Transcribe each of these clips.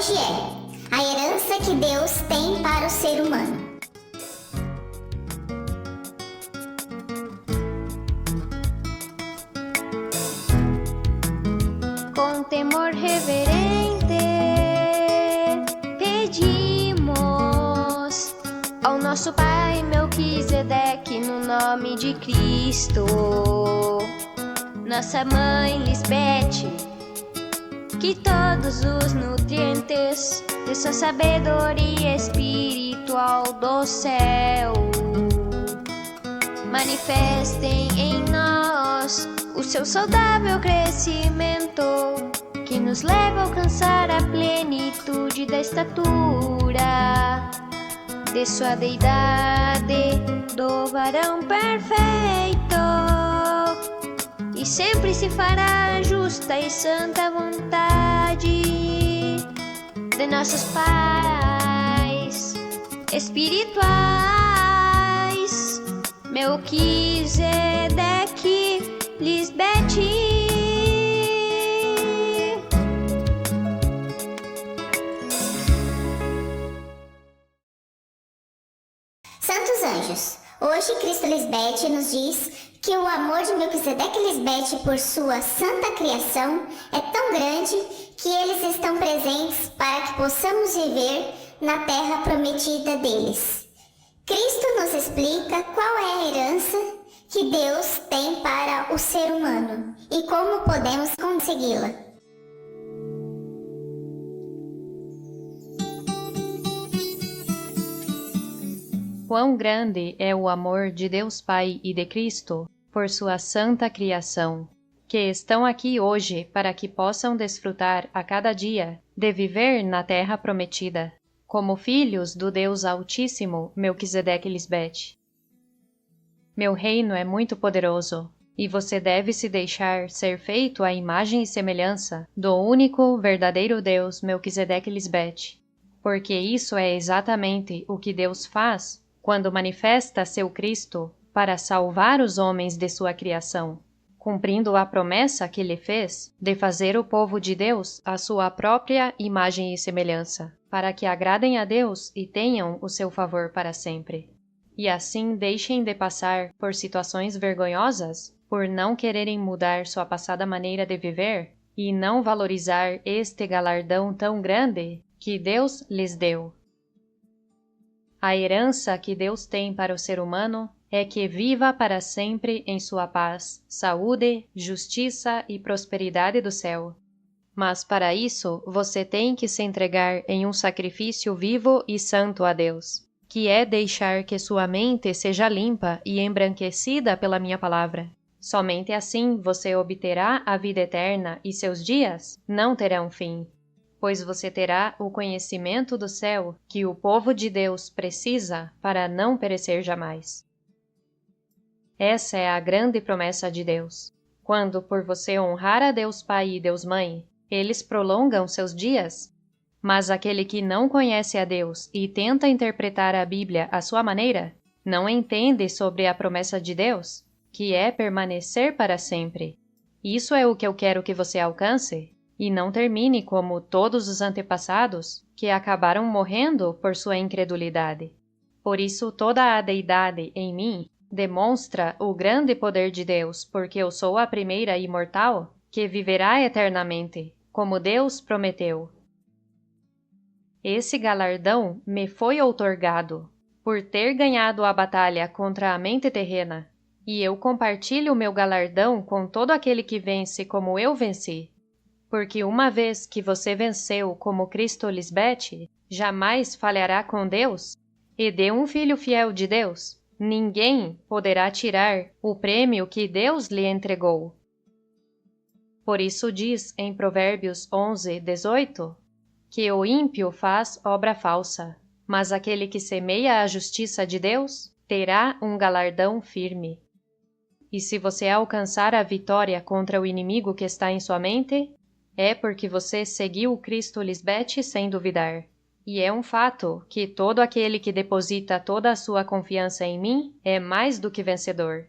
hoje é a herança que Deus tem para o ser humano. Com temor reverente, pedimos ao nosso Pai Melquisedeque no nome de Cristo. Nossa Mãe Lisbete, que todos os nutrientes de sua sabedoria espiritual do céu manifestem em nós o seu saudável crescimento, que nos leva a alcançar a plenitude da estatura de sua deidade, do varão perfeito, e sempre se fará a justa e santa vontade de nossos pais espirituais, Melquisedeque, Lisbete. Santos anjos, hoje Cristo Lisbete nos diz que o amor de Melquisedeque e Lisbete por sua santa criação é tão grande que eles estão presentes para que possamos viver na terra prometida deles. Cristo nos explica qual é a herança que Deus tem para o ser humano e como podemos consegui-la. Quão grande é o amor de Deus Pai e de Cristo por sua santa criação, que estão aqui hoje para que possam desfrutar a cada dia de viver na terra prometida, como filhos do Deus Altíssimo, Melquisedeque e Lisbete. Meu reino é muito poderoso, e você deve se deixar ser feito à imagem e semelhança do único verdadeiro Deus, Melquisedeque e Lisbete, porque isso é exatamente o que Deus faz quando manifesta seu Cristo para salvar os homens de sua criação, cumprindo a promessa que lhe fez de fazer o povo de Deus à sua própria imagem e semelhança, para que agradem a Deus e tenham o seu favor para sempre. E assim deixem de passar por situações vergonhosas por não quererem mudar sua passada maneira de viver e não valorizar este galardão tão grande que Deus lhes deu. A herança que Deus tem para o ser humano é que viva para sempre em sua paz, saúde, justiça e prosperidade do céu. Mas para isso você tem que se entregar em um sacrifício vivo e santo a Deus, que é deixar que sua mente seja limpa e embranquecida pela minha palavra. Somente assim você obterá a vida eterna e seus dias não terão fim, pois você terá o conhecimento do céu que o povo de Deus precisa para não perecer jamais. Essa é a grande promessa de Deus. Quando, por você honrar a Deus Pai e Deus Mãe, eles prolongam seus dias. Mas aquele que não conhece a Deus e tenta interpretar a Bíblia à sua maneira, não entende sobre a promessa de Deus, que é permanecer para sempre. Isso é o que eu quero que você alcance, e não termine como todos os antepassados, que acabaram morrendo por sua incredulidade. Por isso toda a deidade em mim demonstra o grande poder de Deus, porque eu sou a primeira imortal que viverá eternamente, como Deus prometeu. Esse galardão me foi outorgado, por ter ganhado a batalha contra a mente terrena, e eu compartilho o meu galardão com todo aquele que vence como eu venci. Porque uma vez que você venceu como Cristo Lisbete, jamais falhará com Deus, e de um filho fiel de Deus, ninguém poderá tirar o prêmio que Deus lhe entregou. Por isso diz em Provérbios 11:18, que o ímpio faz obra falsa, mas aquele que semeia a justiça de Deus terá um galardão firme. E se você alcançar a vitória contra o inimigo que está em sua mente, é porque você seguiu Cristo Lisbete sem duvidar. E é um fato que todo aquele que deposita toda a sua confiança em mim é mais do que vencedor.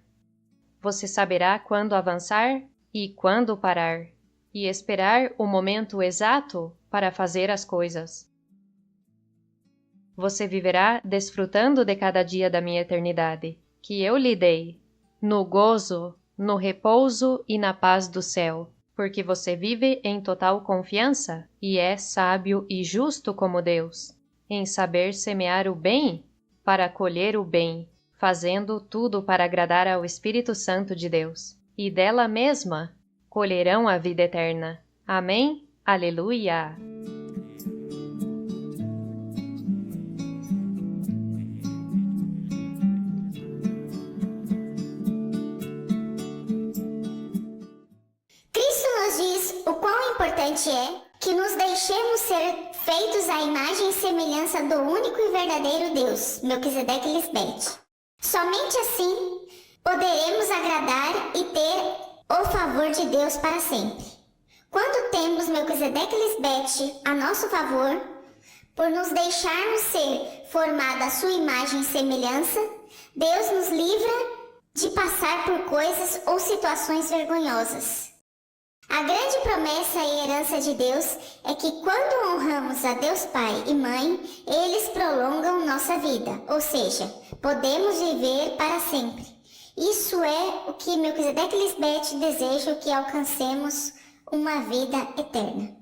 Você saberá quando avançar e quando parar, e esperar o momento exato para fazer as coisas. Você viverá desfrutando de cada dia da minha eternidade, que eu lhe dei, no gozo, no repouso e na paz do céu, porque você vive em total confiança e é sábio e justo como Deus, em saber semear o bem para colher o bem, fazendo tudo para agradar ao Espírito Santo de Deus, e dela mesma colherão a vida eterna. Amém? Aleluia! Cristo nos diz o quão importante é que nos deixemos ser feitos à imagem e semelhança do único e verdadeiro Deus, Melquisedeque Lisbete. Somente assim poderemos agradar e ter o favor de Deus para sempre. Quando temos Melquisedeque Lisbete a nosso favor, por nos deixarmos ser formada a sua imagem e semelhança, Deus nos livra de passar por coisas ou situações vergonhosas. A grande promessa e herança de Deus é que quando honramos a Deus Pai e Mãe, eles prolongam nossa vida, ou seja, podemos viver para sempre. Isso é o que Melquisedeque Lisbete deseja que alcancemos uma vida eterna.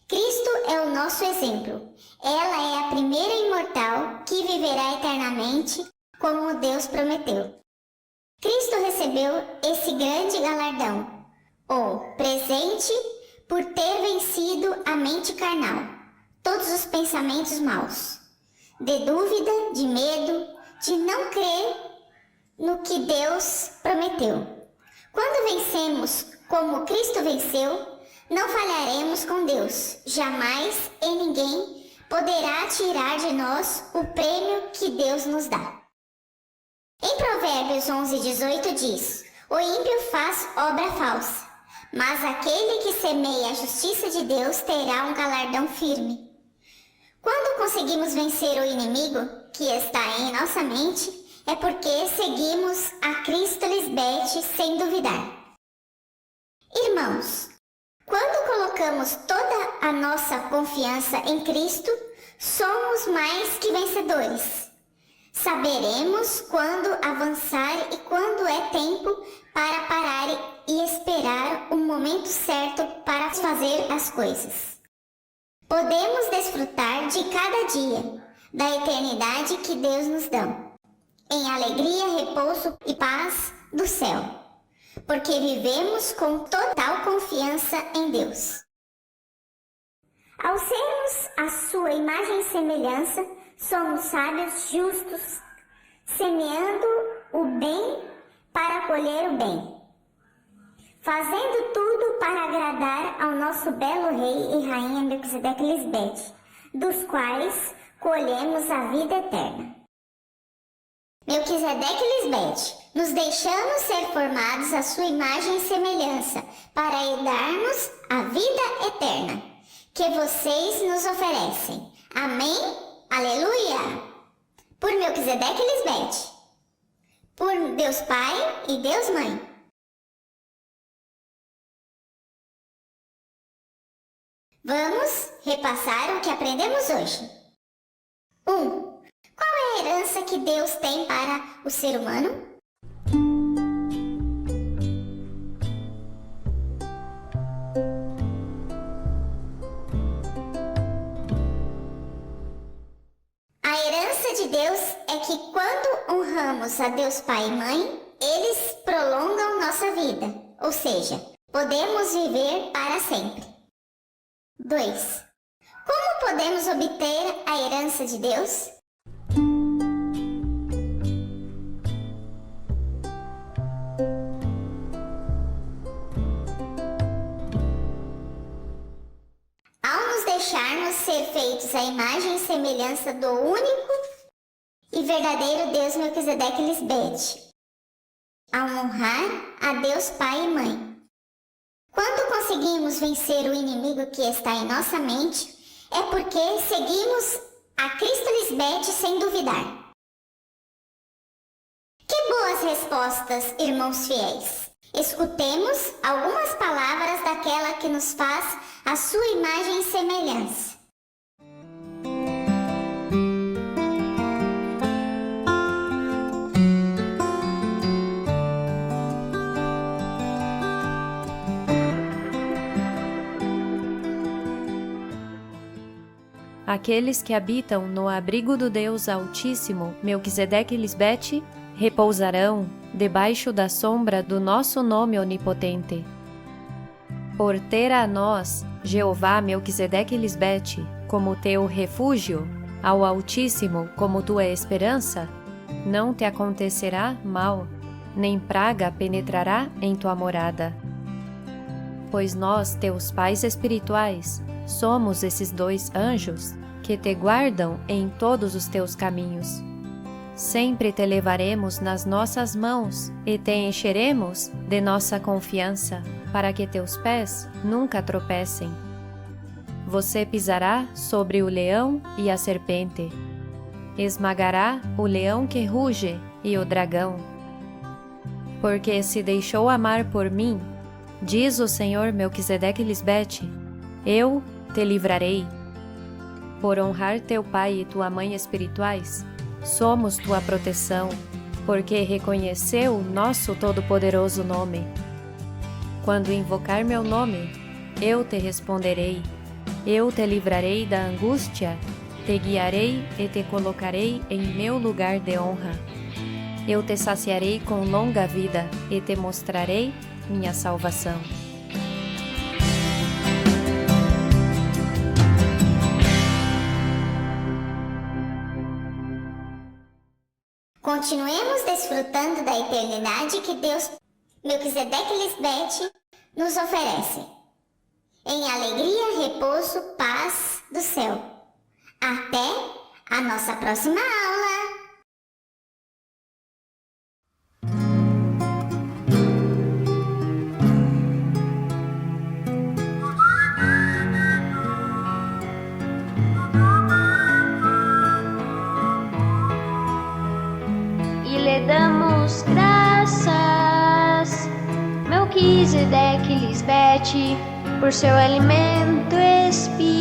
Cristo é o nosso exemplo. Ela é a primeira imortal que viverá eternamente, como Deus prometeu. Cristo recebeu esse grande galardão, o presente por ter vencido a mente carnal, todos os pensamentos maus, de dúvida, de medo, de não crer no que Deus prometeu. Quando vencemos como Cristo venceu, não falharemos com Deus, jamais e ninguém poderá tirar de nós o prêmio que Deus nos dá. Em Provérbios 11:18 diz: o ímpio faz obra falsa, mas aquele que semeia a justiça de Deus terá um galardão firme. Quando conseguimos vencer o inimigo que está em nossa mente, é porque seguimos a Cristo Lisbete sem duvidar. Irmãos, quando colocamos toda a nossa confiança em Cristo, somos mais que vencedores. Saberemos quando avançar e quando é tempo para parar e esperar o momento certo para fazer as coisas. Podemos desfrutar de cada dia, da eternidade que Deus nos dá, em alegria, repouso e paz do céu, porque vivemos com total confiança em Deus. Ao sermos a sua imagem e semelhança, somos sábios justos, semeando o bem para colher o bem, fazendo tudo para agradar ao nosso belo rei e rainha Melquisedeque Lisbete, dos quais colhemos a vida eterna. Melquisedeque Lisbete, nos deixamos ser formados à sua imagem e semelhança para herdarmos a vida eterna que vocês nos oferecem. Amém? Aleluia! Por Melquisedeque Lisbete, por Deus Pai e Deus Mãe. Vamos repassar o que aprendemos hoje. 1. Qual é a herança que Deus tem para o ser humano? A herança de Deus é que quando honramos a Deus Pai e Mãe, eles prolongam nossa vida, ou seja, podemos viver para sempre. 2. Como podemos obter a herança de Deus? Ao nos deixarmos ser feitos à imagem e semelhança do único e verdadeiro Deus Melquisedeque Lisbete, ao honrar a Deus Pai e Mãe. Quando conseguimos vencer o inimigo que está em nossa mente, é porque seguimos a Cristo Lisbete sem duvidar. Que boas respostas, irmãos fiéis! Escutemos algumas palavras daquela que nos faz a sua imagem e semelhança. Aqueles que habitam no abrigo do Deus Altíssimo, Melquisedeque e Lisbete, repousarão debaixo da sombra do nosso nome onipotente. Por ter a nós, Jeová, Melquisedeque e Lisbete, como teu refúgio, ao Altíssimo como tua esperança, não te acontecerá mal, nem praga penetrará em tua morada. Pois nós, teus pais espirituais, somos esses 2 anjos que te guardam em todos os teus caminhos. Sempre te levaremos nas nossas mãos e te encheremos de nossa confiança, para que teus pés nunca tropecem. Você pisará sobre o leão e a serpente. Esmagará o leão que ruge e o dragão. Porque se deixou amar por mim, diz o Senhor Melquisedeque e Lisbete, eu te livrarei. Por honrar teu pai e tua mãe espirituais, somos tua proteção, porque reconheceu nosso todo-poderoso nome. Quando invocar meu nome, eu te responderei. Eu te livrarei da angústia, te guiarei e te colocarei em meu lugar de honra. Eu te saciarei com longa vida e te mostrarei minha salvação. Continuemos desfrutando da eternidade que Deus, Melquisedeque e Lisbete, nos oferece. Em alegria, repouso, paz do céu. Até a nossa próxima aula! E lhe damos graças, Melquisedeque e Lisbete, por seu alimento espiritual.